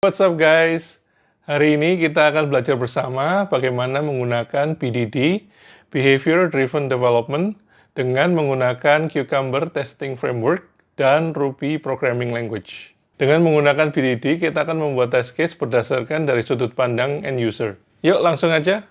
What's up guys? Hari ini kita akan belajar bersama bagaimana menggunakan BDD, Behavior Driven Development, dengan menggunakan Cucumber Testing Framework dan Ruby Programming Language. Dengan menggunakan BDD, kita akan membuat test case berdasarkan dari sudut pandang end user. Yuk langsung aja!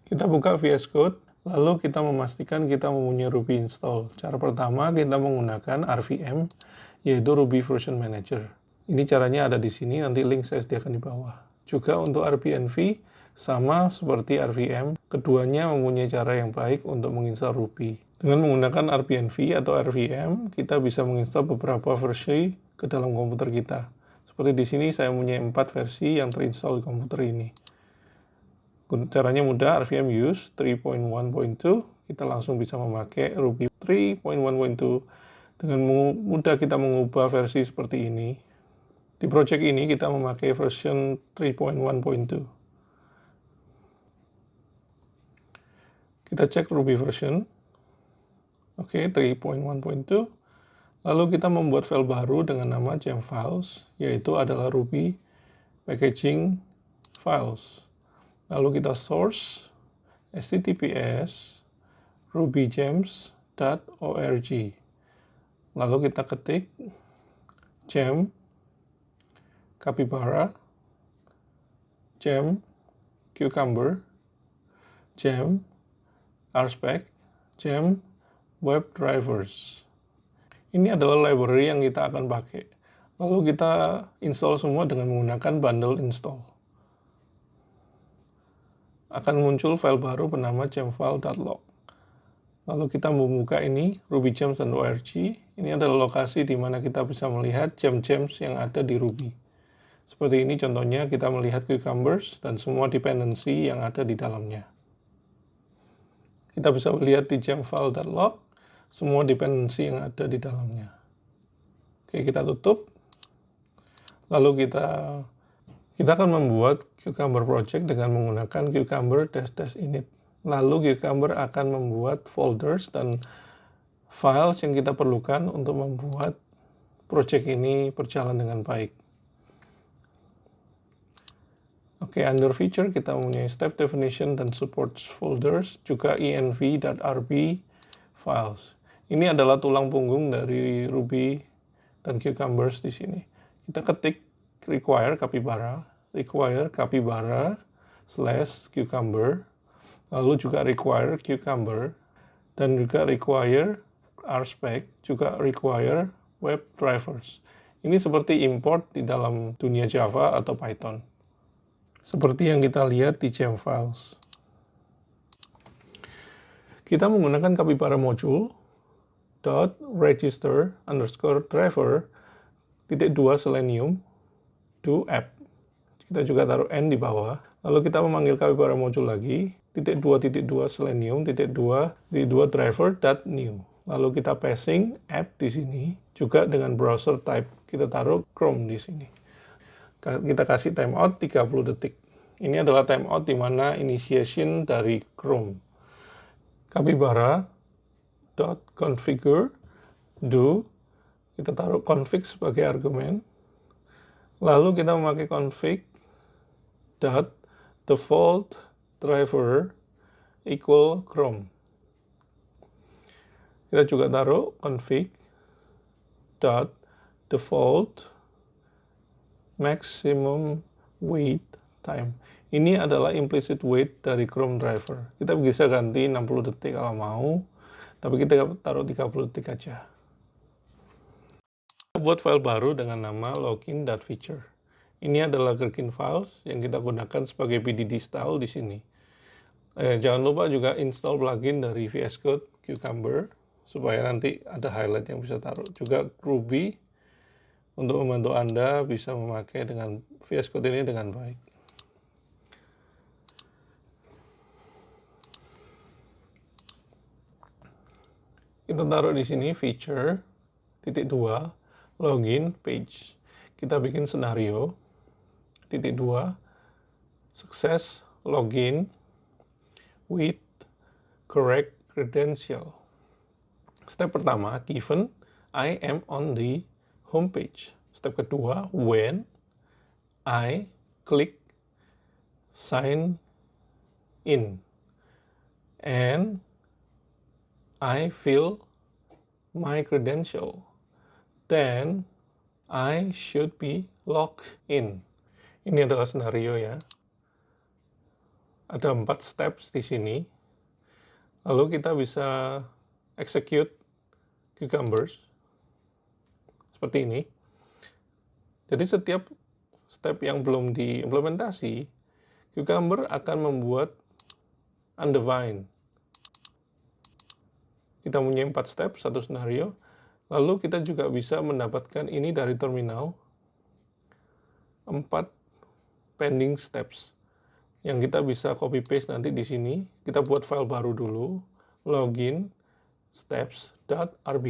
Kita buka VS Code, lalu kita memastikan kita mempunyai Ruby install. Cara pertama, kita menggunakan RVM, yaitu Ruby Version Manager. Ini caranya ada di sini, nanti link saya sediakan di bawah. Juga untuk RPNV, sama seperti RVM, keduanya mempunyai cara yang baik untuk menginstal Ruby. Dengan menggunakan RPNV atau RVM, kita bisa menginstal beberapa versi ke dalam komputer kita. Seperti di sini, saya mempunyai 4 versi yang terinstall di komputer ini. Caranya mudah, RVM use 3.1.2, kita langsung bisa memakai Ruby 3.1.2. Dengan mudah kita mengubah versi seperti ini. Di project ini kita memakai version 3.1.2. Kita cek Ruby version. Oke, 3.1.2. Lalu kita membuat file baru dengan nama gemfiles, yaitu adalah Ruby packaging files. Lalu kita source https rubygems.org. Lalu kita ketik gem capybara, gem cucumber, gem rspec, gem webdrivers. Ini adalah library yang kita akan pakai. Lalu kita install semua dengan menggunakan bundle install. Akan muncul file baru bernama gemfile.log. Lalu kita membuka ini, rubygems.org. Ini adalah lokasi di mana kita bisa melihat gem-gems yang ada di Ruby. Seperti ini contohnya, kita melihat cucumbers dan semua dependency yang ada di dalamnya. Kita bisa melihat di gemfile.log, semua dependency yang ada di dalamnya. Oke, kita tutup. Lalu kita akan membuat Cucumber project dengan menggunakan Cucumber -init. Lalu Cucumber akan membuat folders dan files yang kita perlukan untuk membuat project ini berjalan dengan baik. Oke, under feature kita mempunyai step definition dan supports folders, juga env.rb files. Ini adalah tulang punggung dari Ruby dan Cucumbers di sini. Kita ketik require capybara /cucumber, lalu juga require cucumber, dan juga require rspec, juga require webdrivers. Ini seperti import di dalam dunia Java atau Python. Seperti yang kita lihat di gemfiles. Kita menggunakan capybara module .register_driver -2 selenium do app. Kita juga taruh n di bawah. Lalu kita memanggil capybara module lagi, .2.2 selenium .2 driver.new. Lalu kita passing app di sini, juga dengan browser type. Kita taruh Chrome di sini. Kita kasih timeout 30 detik. Ini adalah timeout di mana initiation dari Chrome. Capybara.configure do, kita taruh config sebagai argumen. Lalu kita memakai config.default driver equal Chrome. Kita juga taruh config.default maximum wait time. Ini adalah implicit wait dari Chrome driver. Kita bisa ganti 60 detik kalau mau, tapi kita taruh 30 detik aja. Kita buat file baru dengan nama login.feature. Ini adalah Gherkin files yang kita gunakan sebagai BDD style di sini. Jangan lupa juga install plugin dari VS Code Cucumber supaya nanti ada highlight yang bisa taruh. Juga Ruby untuk membantu Anda bisa memakai dengan VS Code ini dengan baik. Kita taruh di sini feature .2 login page. Kita bikin senario .2 success login with correct credential. Step pertama, given I am on the home page. Step kedua, when I click sign in and I fill my credential, then I should be logged in. Ini adalah skenario ya. Ada 4 steps di sini. Lalu kita bisa execute Cucumbers seperti ini. Jadi setiap step yang belum diimplementasi, Cucumber akan membuat undefined. Kita punya 4 step, satu skenario. Lalu kita juga bisa mendapatkan ini dari terminal, 4 pending steps yang kita bisa copy paste nanti di sini. Kita buat file baru dulu, login steps.rb.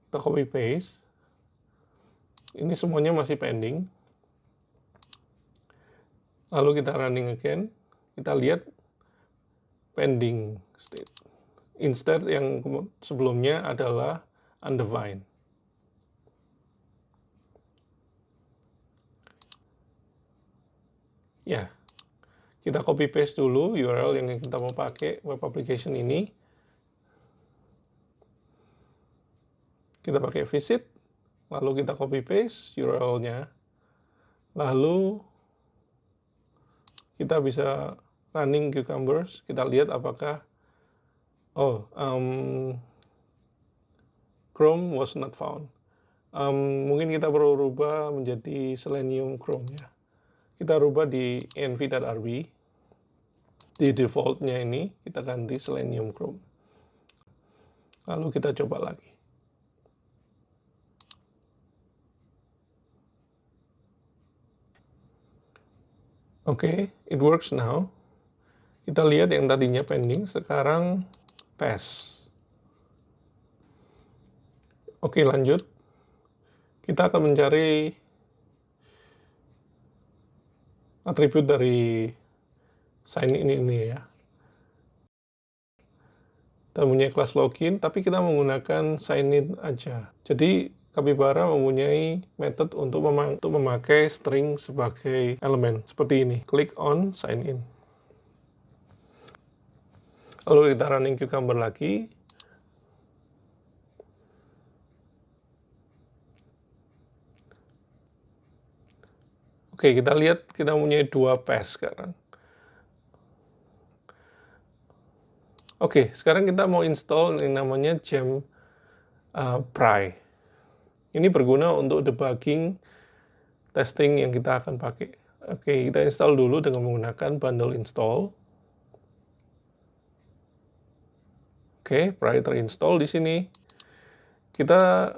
Kita copy paste. Ini semuanya masih pending. Lalu kita running again. Kita lihat pending state. Instead yang sebelumnya adalah undefined. Ya, kita copy paste dulu URL yang kita mau pakai web application ini. Kita pakai visit, lalu kita copy paste URL-nya. Lalu kita bisa running Cucumbers, kita lihat apakah Chrome was not found. Mungkin kita perlu rubah menjadi Selenium Chrome ya. Kita rubah di env.rb. Di defaultnya ini kita ganti Selenium Chrome. Lalu kita coba lagi. Oke, it works now. Kita lihat yang tadinya pending, sekarang pass. Oke, lanjut. Kita akan mencari atribut dari sign in ini ya. Kita punya kelas login, tapi kita menggunakan sign in aja. Jadi Capybara mempunyai metode untuk memakai string sebagai elemen seperti ini. Click on sign in. Lalu kita running Cucumber lagi. Oke, kita lihat kita punya 2 pass sekarang. Oke, sekarang kita mau install yang namanya gem Pry. Ini berguna untuk debugging testing yang kita akan pakai. Oke, kita install dulu dengan menggunakan bundle install. Oke, Pry terinstall di sini. Kita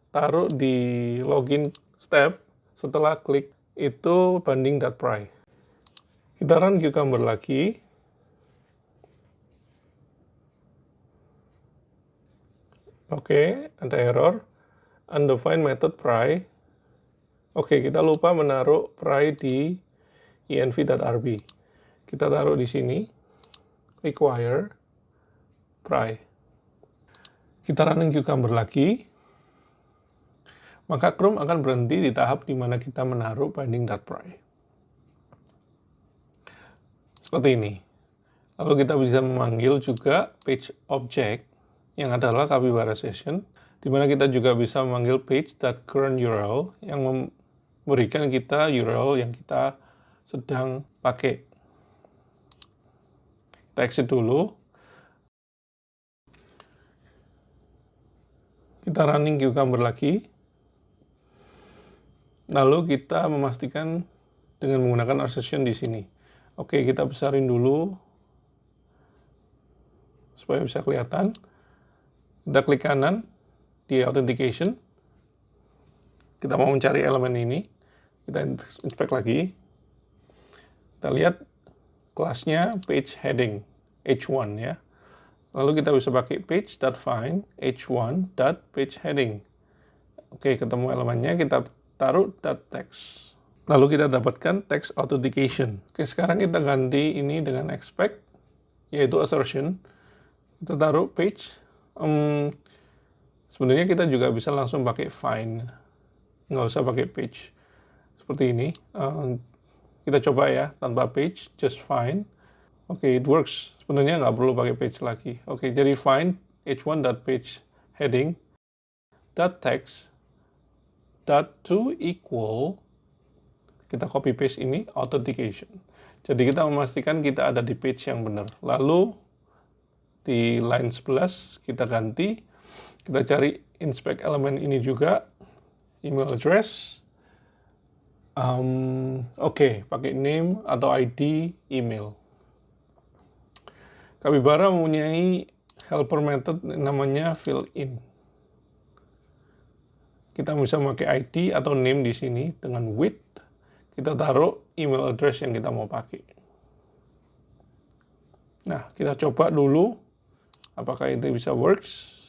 taruh di login step setelah klik itu banding.pry. Kita run Cucumber lagi. Oke, ada error. Undefined method pry. Oke, kita lupa menaruh pry di env.rb. Kita taruh di sini. Require pry. Kita running Cucumber lagi. Maka Chrome akan berhenti di tahap di mana kita menaruh binding.pry. Seperti ini. Lalu kita bisa memanggil juga page object yang adalah Capybara session, di mana kita juga bisa memanggil page.currentURL yang memberikan kita URL yang kita sedang pakai. Kita exit dulu. Kita running Cucumber lagi. Lalu kita memastikan dengan menggunakan our session di sini. Oke, kita besarin dulu supaya bisa kelihatan. Kita klik kanan di authentication. Kita mau mencari elemen ini. Kita inspect lagi. Kita lihat kelasnya page heading h1 ya. Lalu kita bisa pakai page.find h1.pageHeading. Oke, ketemu elemennya, kita taruh .text. Lalu kita dapatkan text authentication. Oke, sekarang kita ganti ini dengan expect, yaitu assertion. Kita taruh page. Sebenarnya kita juga bisa langsung pakai find, nggak usah pakai page. Seperti ini. Kita coba ya, tanpa page, just find. Oke, it works. Sebenarnya nggak perlu pakai page lagi. Oke, jadi find h1.page heading .text .to equal, kita copy paste ini, authentication. Jadi kita memastikan kita ada di page yang benar. Lalu di line 11 kita ganti, kita cari inspect element ini juga, email address. Oke, pakai name atau ID email. Capybara mempunyai helper method namanya fill in. Kita bisa pakai ID atau name di sini dengan with. Kita taruh email address yang kita mau pakai. Nah, kita coba dulu apakah itu bisa works.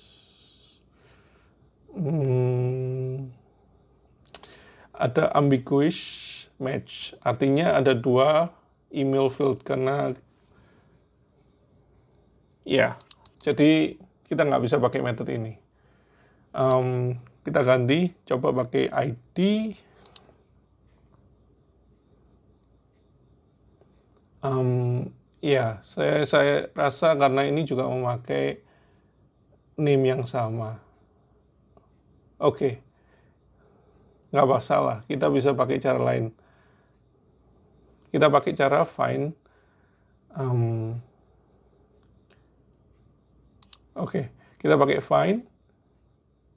Ada ambiguous match, artinya ada dua email field karena ya, jadi kita nggak bisa pakai metode ini. Kita ganti, coba pakai ID. Ya, saya rasa karena ini juga memakai name yang sama. Oke, nggak masalah, kita bisa pakai cara lain. Kita pakai cara find. Oke, kita pakai find,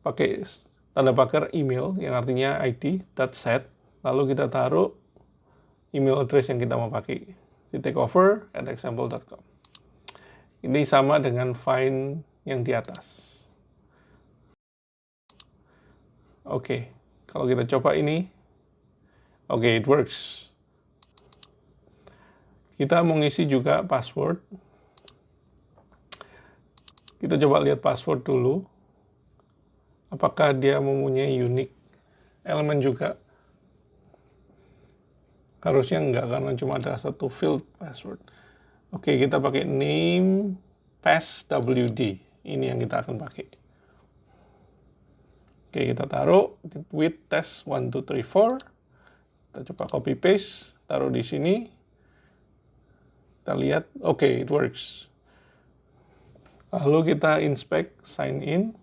pakai tanda pagar email yang artinya id.set, lalu kita taruh email address yang kita mau pakai di takeover@example.com. Ini sama dengan find yang di atas. Oke, kalau kita coba ini, oke, it works. Kita mengisi juga password. Kita coba lihat password dulu. Apakah dia mempunyai unique elemen juga? Harusnya enggak, karena cuma ada satu field password. Oke, kita pakai name passwd. Ini yang kita akan pakai. Oke, kita taruh with test 1, 2, 3, 4. Kita coba copy paste, taruh di sini. Kita lihat, oke, it works. Lalu kita inspect sign in.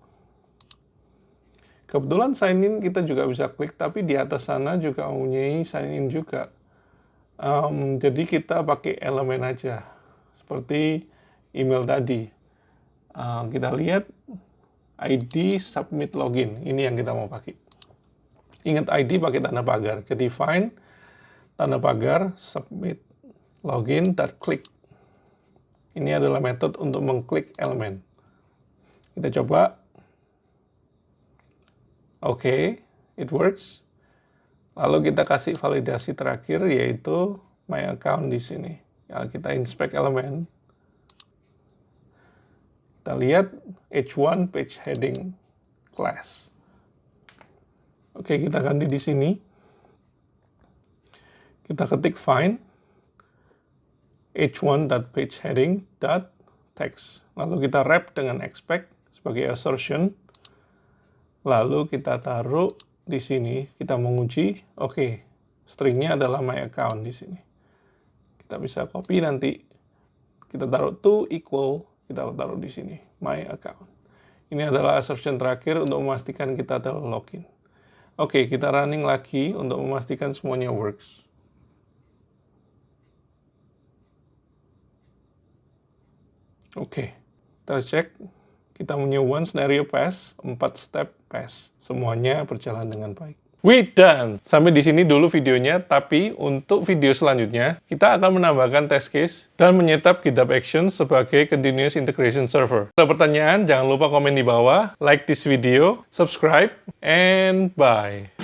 Kebetulan sign in kita juga bisa klik, tapi di atas sana juga mempunyai sign in juga. Jadi kita pakai elemen aja, seperti email tadi. Kita lihat ID submit login, ini yang kita mau pakai. Ingat ID pakai tanda pagar, jadi find tanda pagar submit login dan klik. Ini adalah metode untuk mengklik elemen. Kita coba. Oke, it works. Lalu kita kasih validasi terakhir, yaitu my account di sini. Ya, kita inspect elemen. Kita lihat h1 page heading class. Oke, kita ganti di sini. Kita ketik find h1.pageheading.text. Lalu kita wrap dengan expect sebagai assertion. Lalu kita taruh di sini, kita menguji, oke, stringnya adalah my account di sini. Kita bisa copy nanti, kita taruh to equal, kita taruh di sini, my account. Ini adalah assertion terakhir untuk memastikan kita telah login. Oke, kita running lagi untuk memastikan semuanya works. Oke, kita cek. Kita punya one scenario pass, 4 step pass. Semuanya berjalan dengan baik. We done! Sampai di sini dulu videonya, tapi untuk video selanjutnya, kita akan menambahkan test case dan menyetap GitHub Actions sebagai Continuous Integration Server. Ada pertanyaan, jangan lupa komen di bawah, like this video, subscribe, and bye!